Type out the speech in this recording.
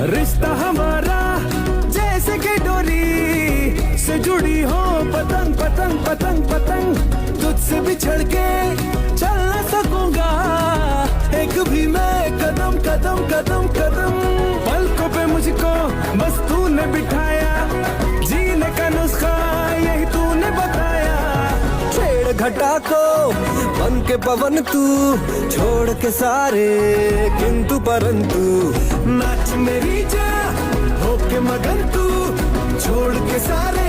रिश्ता हमारा जैसे कि डोरी से जुड़ी हो पतंग पतंग पतंग पतंग, तुझसे बिछड़ के चल ना सकूंगा एक भी मैं कदम कदम कदम कदम। पलकों पे मुझको बस तूने बिठाया, जीने का नुस्खा यही तूने बताया। छेड़ घटा को बन के पवन तू, छोड़ के सारे किंतु परंतु। नाच मेरी जा होके मगन तू, छोड़ के सारे